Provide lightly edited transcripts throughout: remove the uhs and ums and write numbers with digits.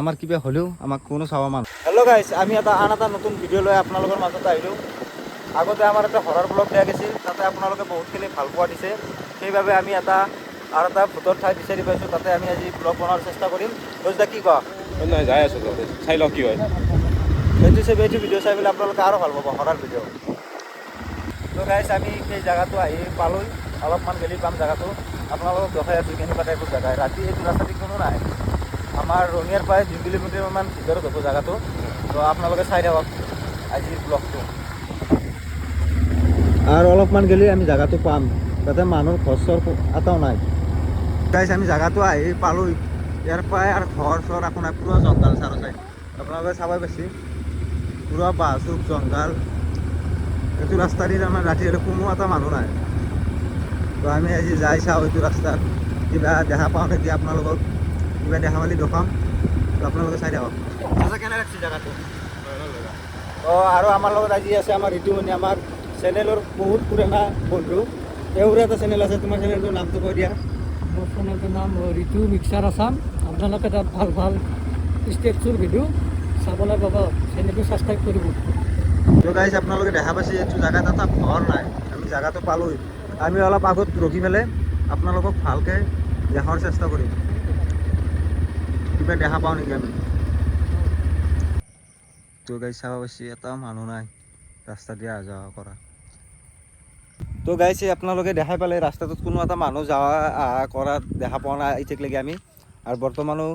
আমাৰ কিবা হ'লেও আমাক কোনো চাব মানুহ। হেল্ল' গাইছ, আমি আন এটা নতুন ভিডিঅ' লৈ আপোনালোকৰ মাজত আহিলোঁ। আগতে আমাৰ এটা হৰৰ ব্লগ দিয়া গৈছিল, তাতে আপোনালোকে বহুতখিনি ভাল পোৱা দিছে। সেইবাবে আমি এটা ভূতৰ ঠাই বিচাৰি পাইছোঁ, তাতে আমি আজি ব্লগ বনোৱাৰ চেষ্টা কৰিম। দা কি কোৱা? নাই যাই আছোঁ, চাই লওঁ কি হয়। এইটো ভিডিঅ' চাই পেলাই আপোনালোকে আৰু ভাল পাব হৰৰ ভিডিঅ'। তো গাইছ, আমি সেই জেগাটো আহি পালোঁ, অলপমান গেলি পাম জেগাটো। আপোনালোকক দেখাই আছোঁ কেনেকুৱা টাইপৰ জেগা। ৰাতি এইটো ৰাস্তাদি কোনো নাই। আমাৰ ৰঙিয়াৰ প্ৰায় 2 কিলোমিটাৰমান ভিতৰত হ'ব জেগাটো। তো আপোনালোকে চাই থাকক আজিৰ ব্লগটো। আৰু অলপমান গেলি আমি জেগাটো পাম, তাতে মানুহৰ ঘৰ চৰ এটাও নাই। গাইছ, আমি জেগাটো আহি পালোঁ। ইয়াৰ পৰাই আৰু ঘৰ চৰ একো নাই, পুৰা জংঘল চাৰো চাইড। আপোনালোকে চাবই পাইছে, পুৰা বাঁহ চুক জংঘল। এইটো ৰাস্তা দি আমাৰ ৰাতি হ'লে কোনো এটা মানুহ নাই। তো আমি আজি যাই চাওঁ এইটো ৰাস্তাত কিবা দেখা পাওঁ নেকি আপোনালোকক। কিবা দেখা পালে দেখাম, তো আপোনালোকে চাই থাকক। কেনে লাগছে জেগাটো? আৰু আমাৰ লগত আজি আছে আমাৰ ঋতুমণি, আমাৰ চেনেলৰ বহুত পুৰণা বন্ধু। তেওঁৰে এটা চেনেল আছে, তোমাৰ চেনেলটোৰ নামটো কৈ দিয়া। মোৰ চেনেলটোৰ নাম ঋতু মিক্সাৰ আছাম। আপোনালোকে তাত ভাল ভাল ষ্টেপছৰ ভিডিঅ' চাবলৈ পাব, চেনেলটো ছাবস্ক্ৰাইব কৰিব। তো গাইছ, আপোনালোকে দেখা পাইছে এইটো জেগাত এটা ঘৰ নাই। আমি জেগাটো পালোঁ। আমি অলপ আগত ৰখি পেলাই আপোনালোকক ভালকৈ দেখাৰ চেষ্টা কৰিম, কিবা দেখা পাওঁ নেকি আমি। তো গাইছ, চাব পাইছে এটা মানুহ নাই ৰাস্তা দিয়ে অহা যোৱা কৰা। তো গাইছে, আপোনালোকে দেখাই পালে ৰাস্তাটোত কোনো এটা মানুহ যোৱা অহা কৰা দেখা পোৱা নাই এতিয়ালৈকে আমি। আৰু বৰ্তমানো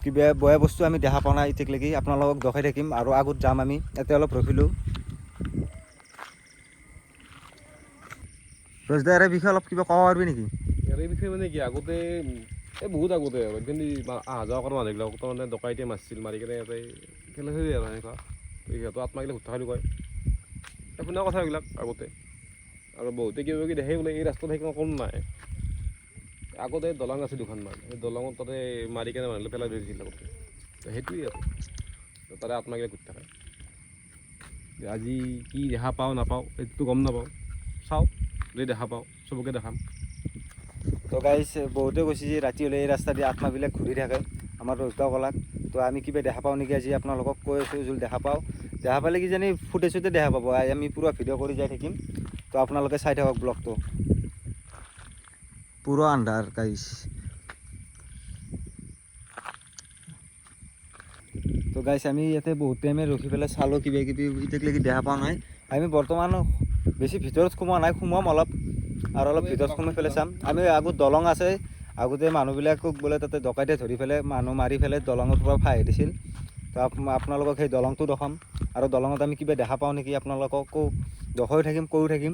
কিবা বেয়া বস্তু আমি দেখা পোৱা নাই এতিয়ালৈকে। আপোনালোকক দেখাই থাকিম আৰু আগত যাম আমি। ইয়াতে অলপ ৰখিলোঁ। ৰজদা, ইয়াৰ বিষয়ে অলপ কিবা ক'ব পাৰিবি নেকি? ইয়াৰ বিষয়ে মানে কি, আগতে বহুত আগতে আৰু কিন্তু অহা যোৱা কৰা মানুহবিলাক তাৰমানে ডকাইতে মাৰিছিল, মাৰি কিনে ইয়াতে খেলা খেলি আৰু সেনেকুৱা। সিহঁতৰ আত্মাগিলা ভূত থকা বুলি কয়। শুনা কথা এইবিলাক আগতে। আৰু বহুতে কিবা কিবি দেখে বোলে এই ৰাস্তাত সেইখন কোনো নাই। আগতে দলং আছে দুখনমান, সেই দলঙত তাতে মাৰি কেনে মানুহ পেলাই থৈ দিছিল আগতে। সেইটোৱেই আৰু তাৰে আত্মাগিলা ঘূৰি থাকে। আজি কি দেখা পাওঁ নাপাওঁ এইটো গম নাপাওঁ, চাওঁ যদি দেখা পাওঁ চবকে দেখাম। তো গাইছ, বহুতে কৈছে যে ৰাতি হ'লে এই ৰাস্তা দি আত্মাবিলাক ঘূৰি থাকে, আমাৰ ৰজগাঁও কলাক। তো আমি কিবা দেখা পাওঁ নেকি আজি আপোনালোকক কৈ আছোঁ। যদি দেখা পালে কিজানি ফুটেজতে দেখা পাব। আমি পুৰা ভিডিঅ' কৰি যাই থাকিম। তো আপোনালোকে চাই থাকক ব্লগটো। পুৰা আন্ধাৰ গাইছ। তো গাইছ, আমি ইয়াতে বহুত টাইমে ৰখি পেলাই চালোঁ, কিবা কিবি এতিয়ালৈকে দেখা পোৱা নাই। আমি বৰ্তমান বেছি ভিতৰত সোমোৱা নাই, সোমাম অলপ আৰু অলপ ভিতৰত সোমাই পেলাই চাম। আমি আগত দলং আছে, আগতে মানুহবিলাকক বোলে তাতে ডকাইতে ধৰি পেলাই মানুহ মাৰি পেলাই দলঙৰ পৰা ফাহি দিছিল। তো আপোনালোকক সেই দলংটো দেখাম আৰু দলঙত আমি কিবা দেখা পাওঁ নেকি আপোনালোককো দেখাই থাকিম, কৈও থাকিম।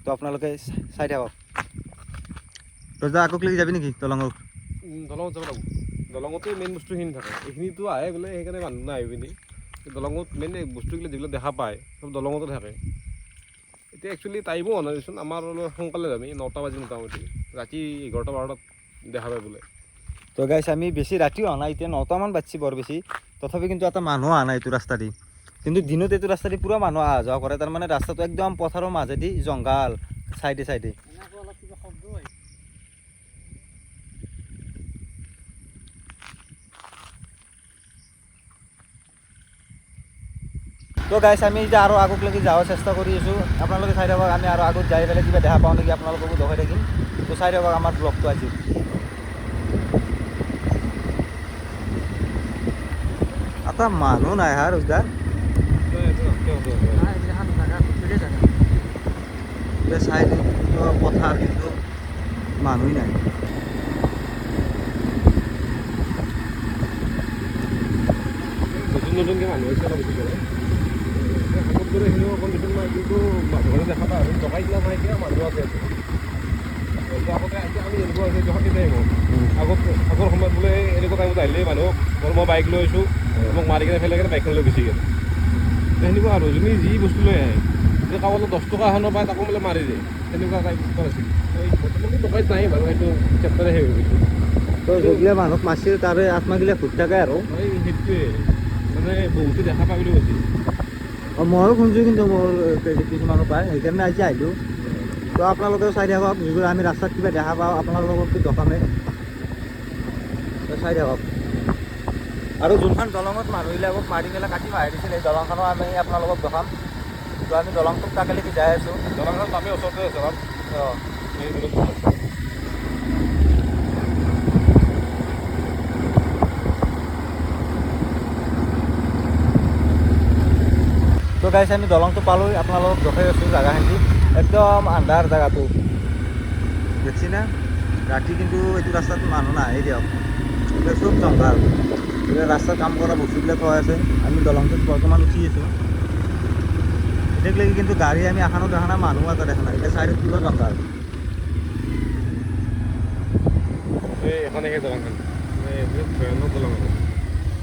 তো আপোনালোকে চাই থাকক। ৰজা, আগক লাগি যাবি নেকি দলঙত? দলঙত যাব লাগিব। দলঙতে মেইন বস্তুখিনি থাকে, এইখিনিতো আহে বোলে সেইকাৰণে মানুহ নাই পিনি। দলঙত মেইন বস্তুবিলাক যিবিলাক দেখা পায় চব দলঙতে থাকে। এতিয়া একচুৱেলি টাইমো হোৱা নাই দেচোন, আমাৰ অলপ সোনকালে যাবি, 9টা বাজি মোটামুটি। ৰাতি 11টা 12টাত দেখা পায় বোলে। তো গাইছ, আমি বেছি ৰাতিও অহা নাই, এতিয়া 9টামান বাজছি বৰ বেছি। তথাপি কিন্তু এটা মানুহ অহা নাই এইটো ৰাস্তা দি। কিন্তু দিনত এইটো ৰাস্তা দি পুৰা মানুহ অহা যোৱা কৰে। তাৰমানে ৰাস্তাটো একদম পথাৰৰ মাজেদি জংঘল চাইডে চাইডে। তো গাইছ, আমি এতিয়া আৰু আগক লাগি যাবৰ চেষ্টা কৰি আছোঁ। আপোনালোকে চাই থাকক, আমি আৰু আগত যাই পেলাই কিবা দেখা পাওঁ নেকি আপোনালোককো দেখাই থাকিম। তো চাই থাকক আমাৰ ব্লগটো আজি। এটা মানুহ নাই হা ৰজদা। চাই পথাৰ, কিন্তু মানুহ নাই। নতুন নতুনকৈ মানুহ হৈছে অলপ বেছি কৰে। আগত দৰে সেনেকুৱা কণ্ডিশ্যন নাই, কিন্তু মানুহে দেখা পায় আৰু ডকাইতলা নাই কিয় মানুহ আছে। আগতে এতিয়া আমি এনেকুৱা হৈছে সেইটো টাইমত আগৰ সময়ত বোলে এনেকুৱা টাইমত আহিলে মানুহক মই বাইক লৈ আহিছোঁ, মোক মাৰি কিনে ফেলাই কিনে বাইকখন লৈ গুচি গ'ল। সেনেকুৱা আৰু যোনে যি বস্তু লৈ আহে, যে কাৰোবাৰ 10 টকা এখন পায় তাকো বোলে মাৰি দিয়ে, সেনেকুৱা টাইপৰ আছিল। বৰ্তমানটো ডকাইত নাই বাৰু, সেইটো চেপ্টাৰে হৈ গৈছে। তো যিগিলা মানুহক মাৰিছিল তাৰে আত্মাগিলা ঘূৰি থাকে আৰু। সেইটোৱে মানে বহুতে দেখা পায় বুলি কৈছে। ময়ো শুনিছোঁ, কিন্তু মোৰ কিছুমানো পায়, সেইকাৰণে আজি আহিলোঁ। তো আপোনালোকেও চাই থাকক, যিবোৰ আমি ৰাস্তাত কিবা দেখা পাওঁ আপোনালোককতো দেখামেই। তো চাই থাকক। আৰু যোনখন দলঙত মানুহবিলাকক মাৰি পেলাই কাটি মাৰি দিছিল এই দলংখনো আমি আপোনালোকক দেখাম। তো আমি দলংটোক তাকেলৈকে যাই আছোঁ। দলংখন আমি ওচৰতে আছে অলপ অঁ এই দূৰত আছে। তো গাইছ আমি দলংটো পালোঁ, আপোনালোকক দেখাই আছোঁ জেগাখিনি। একদম আন্ধাৰ জেগাটো দেখছি না। ৰাতি কিন্তু এইটো ৰাস্তাত মানুহ নাহে দিয়ক, এতিয়া চব জংঘল। এতিয়া ৰাস্তাত কাম কৰা বস্তুবিলাক থোৱা আছে। আমি দলংটোত বৰ্তমান উঠি আছোঁ। এতিয়া লাগি কিন্তু গাড়ী আমি এখনো দেখা নাই, মানুহ এটা দেখা নাই। এতিয়া চাইডত পুৰা জংঘল। এই এখন সেই দলংখন বহুত ভয়ানক দলং আৰু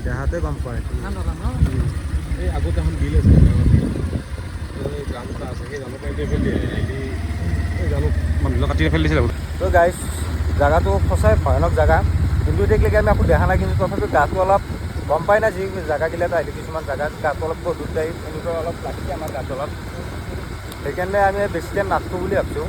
দেখাতে গম পায়। এই আগত এখন বিল আছে, এই জান এটা আছে, সেই জানৰ পৰা ফেলি এই জানত মানুহবিলাক কাটি ফেলি দিছিলে। তো গাইছ জেগাটো সঁচাই ভয়ানক জেগা, কিন্তু এতিয়ালৈকে আমি একো দেখা নাই। কিন্তু তথাপিও গাটো অলপ গম পাই না, যি জেগাগিলাত আহিলে কিছুমান জেগাত গাটো অলপ গধুৰ টাইপ এনেকুৱা অলপ লাগিছে আমাৰ গাটো অলপ। সেইকাৰণে আমি বেছি টাইম নাথাকোঁ বুলি ভাবিছোঁ।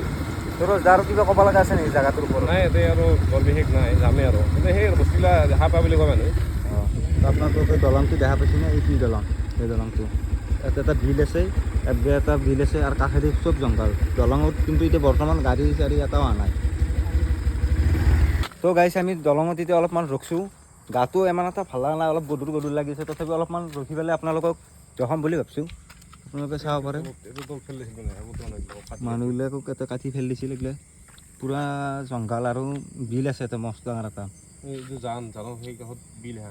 তোৰ যাৰ কিবা ক'ব লগা আছে নেকি জেগাটোৰ ওপৰত? নাই ইয়াতে আৰু বৰ বিশেষ নাই, যামেই আৰু কিন্তু সেই বস্তুবিলাক দেখা পায় বুলি কয় মানুহে। অঁ আপোনালোকে দলংটো দেখা পাইছেনে? এই কি দলং? এই দলংটো ইয়াতে এটা বিল আছে, এটা বিল আছে আৰু কাষেদি চব জংঘল। দলঙত কিন্তু এতিয়া বৰ্তমান গাড়ী চাড়ী এটাও অহা নাই। তো গাইছ আমি দলঙত এতিয়া অলপমান ৰখছোঁ। গাটো ইমান এটা ভাল লগা নাই, অলপ গধুৰ গধুৰ লাগিছে। তথাপিও অলপমান ৰখি পেলাই আপোনালোকক দেখাম বুলি ভাবিছোঁ। আপোনালোকে চাব পাৰে এইটো ফেলি দিছিল মানে আগতে মানুহবিলাকক এটা কাটি ফেলি দিছিল। এইগিলা পূৰা জংঘল আৰু বিল আছে এটা মস্ত ডাঙৰ এটা। এইটো জানৰ সেই কাষত বিল হে।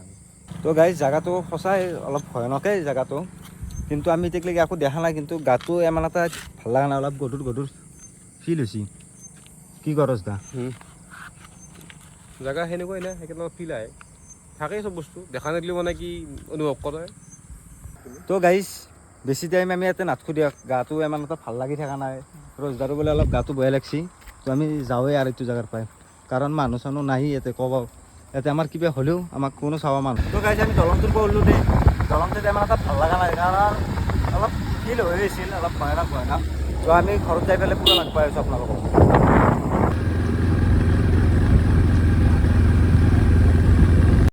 তো গাইছ জেগাটো সঁচাই অলপ ভয়ানকেই জেগাটো, কিন্তু আমি এতিয়ালৈকে একো দেখা নাই। কিন্তু গাটো ইমান এটা ভাল লগা নাই, অলপ গধুৰ গধুৰ ফিল হৈছে। কি কৰছ দা? জেগা সেনেকুৱাই নাই, সেইকাৰণে ফিল আহে, থাকেই চব বস্তু দেখা নিদিলেও মানে কি অনুভৱ কৰে। তো গাইছ বেছি টাইম আমি ইয়াতে নাথাকোঁ দিয়ক, গাটো ইমান এটা ভাল লাগি থকা নাই। ৰজদাৰো বোলে অলপ গাটো বেয়া লাগছি। তো আমি যাওঁৱেই আৰু এইটো জেগাৰ পৰাই, কাৰণ মানুহ চানুহ নাহি ইয়াতে ক'ব। ইয়াতে আমাৰ কিবা হ'লেও আমাক কোনো চাব মানুহ। তো গাইছ আমি দলংটোৰ পৰা ওলো দেই। দলংটোত ইমান এটা ভাল লগা নাই, কাৰণ অলপ ফিল হৈ আছিল অলপ ভয়ানক ভয়ানক। তো আমি ঘৰত যাই পেলাই পূৰা লগ পাই আছোঁ আপোনালোকক।